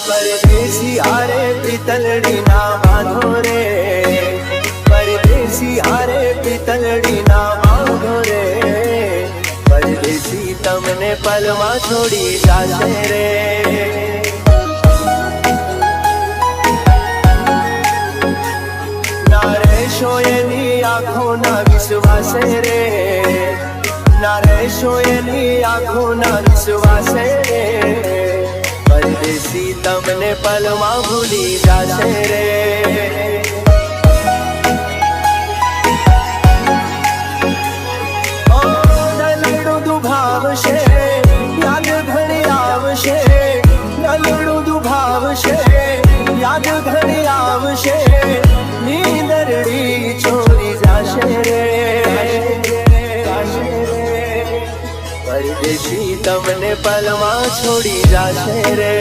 परदेसी हारे પિતલડી ના બાંધો રે, પરદેસી હારે પિતલડી ના બાંધો રે, પરદેસી તમને પલમાં છોડી જાશે રે। ના રહેશો એની આંખોના વિશ્વાસે રે, ના રહેશો એની આંખોના વિશ્વાસે રે, પરદેસી તમને પલમાં ભૂલી જાશે રે। ઓ નલડું દુભાવશે, યાદ ઘણી આવશે, નલડું દુભાવશે, યાદ ઘણી આવશે, નીંદરડી છોડી જાશે રે, પરદેસી તમને પલમાં છોડી જાશે રે।